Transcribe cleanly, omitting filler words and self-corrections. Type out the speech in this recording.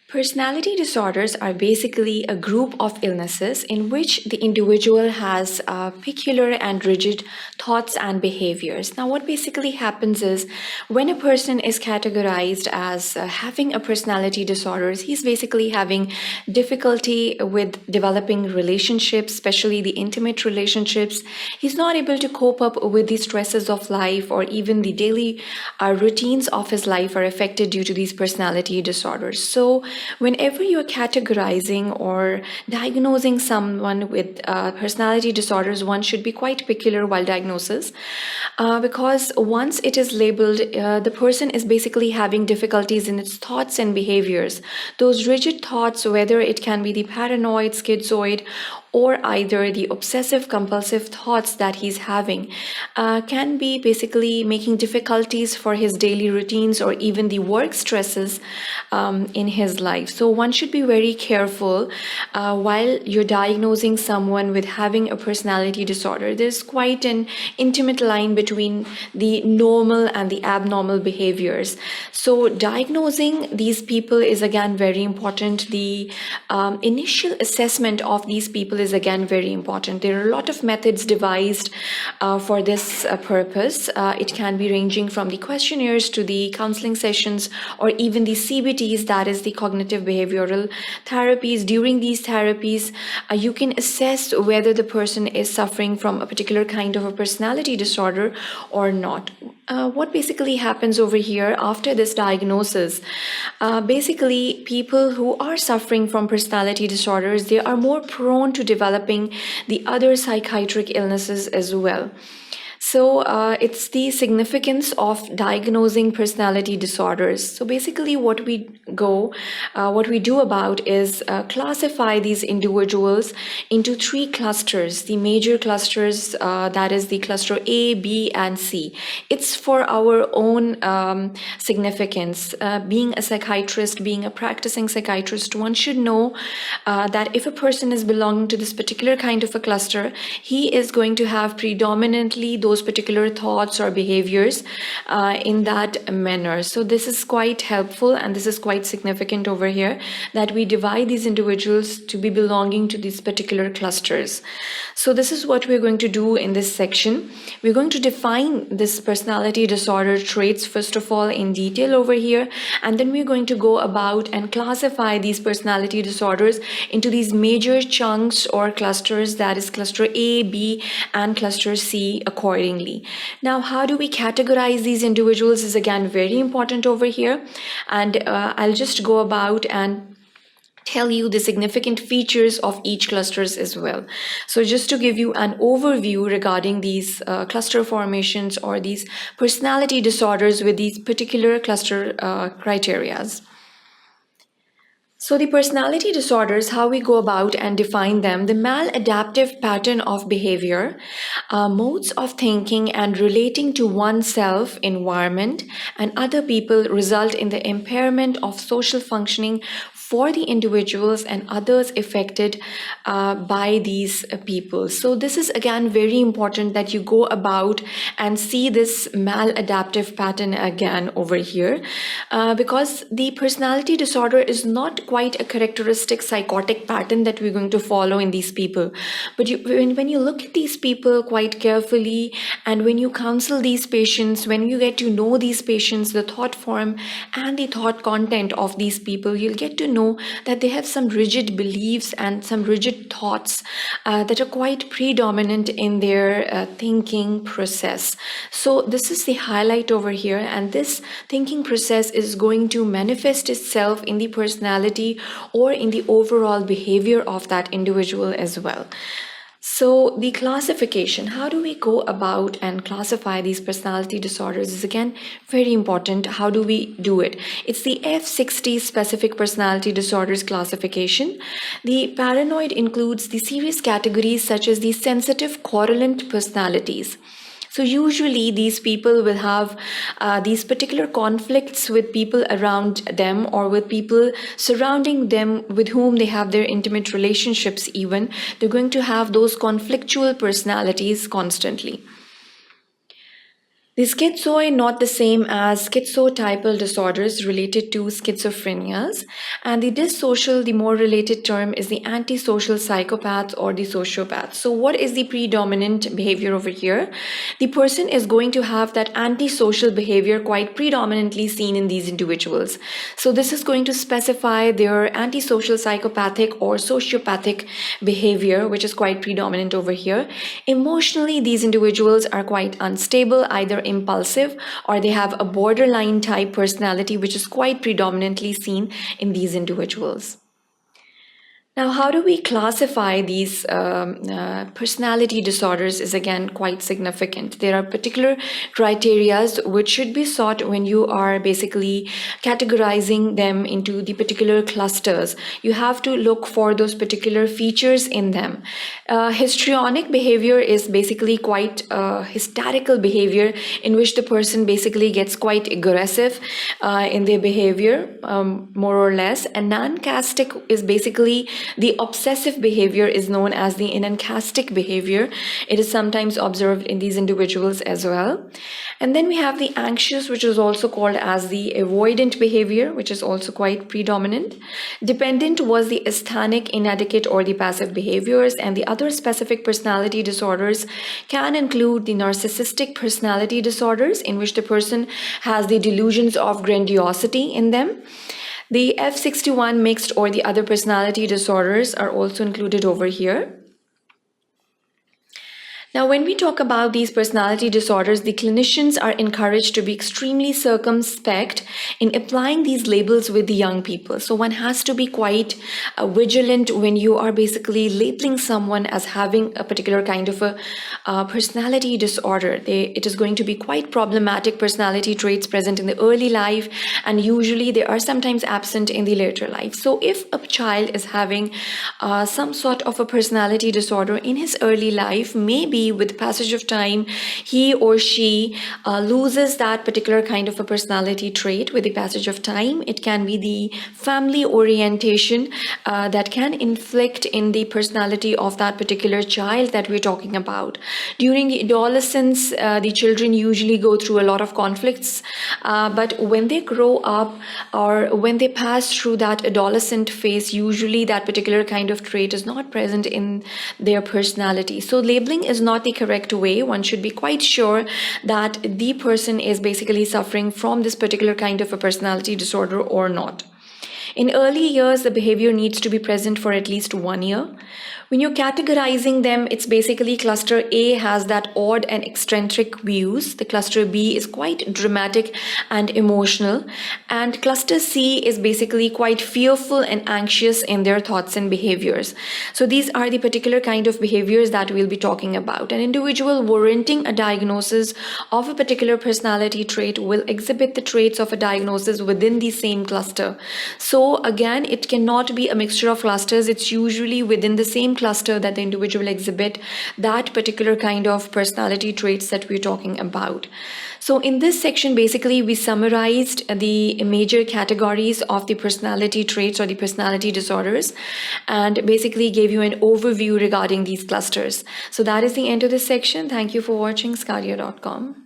Personality disorders are basically a group of illnesses in which the individual has peculiar and rigid thoughts and behaviors. Now, what basically happens is when a person is categorized as having a personality disorder, he's basically having difficulty with developing relationships, especially the intimate relationships. He's not able to cope up with the stresses of life, or even the daily routines of his life are affected due to these personality disorders. So, whenever you're categorizing or diagnosing someone with personality disorders, one should be quite peculiar while diagnosis, because once it is labeled, the person is basically having difficulties in its thoughts and behaviors. Those rigid thoughts, whether it can be the paranoid, schizoid, or either the obsessive compulsive thoughts that he's having, can be basically making difficulties for his daily routines or even the work stresses in his life. So one should be very careful while you're diagnosing someone with having a personality disorder. There's quite an intimate line between the normal and the abnormal behaviors. So diagnosing these people is again very important. The initial assessment of these people is again very important. There are a lot of methods devised for this purpose. It can be ranging from the questionnaires to the counseling sessions, or even the CBTs, that is the cognitive behavioral therapies. During these therapies, you can assess whether the person is suffering from a particular kind of a personality disorder or not. What basically happens over here after this diagnosis, basically people who are suffering from personality disorders, they are more prone to developing the other psychiatric illnesses as well. So it's the significance of diagnosing personality disorders. So basically what we do about is classify these individuals into three clusters, the major clusters, that is the cluster A, B, and C. It's for our own significance. Being a psychiatrist, being a practicing psychiatrist, one should know that if a person is belonging to this particular kind of a cluster, he is going to have predominantly those particular thoughts or behaviors in that manner. So this is quite helpful, and this is quite significant over here, that we divide these individuals to be belonging to these particular clusters. So this is what we're going to do in this section. We're going to define this personality disorder traits first of all in detail over here, and then we're going to go about and classify these personality disorders into these major chunks or clusters, that is cluster A, B, and cluster C accordingly. Now, how do we categorize these individuals is again very important over here, and I'll just go about and tell you the significant features of each clusters as well. So just to give you an overview regarding these cluster formations or these personality disorders with these particular cluster criterias. So the personality disorders, how we go about and define them: the maladaptive pattern of behavior, modes of thinking and relating to oneself, environment, and other people result in the impairment of social functioning for the individuals and others affected by these people. So this is again very important that you go about and see this maladaptive pattern again over here, because the personality disorder is not quite a characteristic psychotic pattern that we're going to follow in these people. But when you look at these people quite carefully, and when you counsel these patients, when you get to know these patients, the thought form and the thought content of these people, you'll get to know that they have some rigid beliefs and some rigid thoughts that are quite predominant in their thinking process. So this is the highlight over here, and this thinking process is going to manifest itself in the personality or in the overall behavior of that individual as well. So the classification, how do we go about and classify these personality disorders, is again very important. How do we do it? It's the F60 specific personality disorders classification. The paranoid includes the serious categories such as the sensitive correlate personalities. So usually these people will have these particular conflicts with people around them or with people surrounding them with whom they have their intimate relationships even. They're going to have those conflictual personalities constantly. The schizoid not the same as schizotypal disorders related to schizophrenias, and the dissocial, the more related term is the antisocial psychopaths or the sociopaths. So what is the predominant behavior over here? The person is going to have that antisocial behavior quite predominantly seen in these individuals. So this is going to specify their antisocial psychopathic or sociopathic behavior, which is quite predominant over here. Emotionally, these individuals are quite unstable, either impulsive or they have a borderline type personality, which is quite predominantly seen in these individuals. Now, how do we classify these personality disorders is again quite significant. There are particular criteria which should be sought when you are basically categorizing them into the particular clusters. You have to look for those particular features in them. Histrionic behavior is basically quite hysterical behavior in which the person basically gets quite aggressive in their behavior, more or less. And anankastic is basically the obsessive behavior is known as the anankastic behavior. It is sometimes observed in these individuals as well. And then we have the anxious, which is also called as the avoidant behavior, which is also quite predominant. Dependent was the asthenic, inadequate, or the passive behaviors. And the other specific personality disorders can include the narcissistic personality disorders, in which the person has the delusions of grandiosity in them. The F61 mixed or the other personality disorders are also included over here. Now, when we talk about these personality disorders, the clinicians are encouraged to be extremely circumspect in applying these labels with the young people. So one has to be quite vigilant when you are basically labeling someone as having a particular kind of a personality disorder. It is going to be quite problematic personality traits present in the early life, and usually they are sometimes absent in the later life. So if a child is having some sort of a personality disorder in his early life, maybe with passage of time, he or she loses that particular kind of a personality trait with the passage of time. It can be the family orientation that can inflict in the personality of that particular child that we're talking about. During the adolescence, the children usually go through a lot of conflicts, but when they grow up or when they pass through that adolescent phase, usually that particular kind of trait is not present in their personality. So labeling is not the correct way. One should be quite sure that the person is basically suffering from this particular kind of a personality disorder or not. In early years, the behavior needs to be present for at least 1 year. When you're categorizing them, it's basically cluster A has that odd and eccentric views. The cluster B is quite dramatic and emotional. And cluster C is basically quite fearful and anxious in their thoughts and behaviors. So these are the particular kind of behaviors that we'll be talking about. An individual warranting a diagnosis of a particular personality trait will exhibit the traits of a diagnosis within the same cluster. So again, it cannot be a mixture of clusters. It's usually within the same cluster that the individual exhibit that particular kind of personality traits that we're talking about. So in this section, basically, we summarized the major categories of the personality traits or the personality disorders and basically gave you an overview regarding these clusters. So that is the end of this section. Thank you for watching sqadia.com.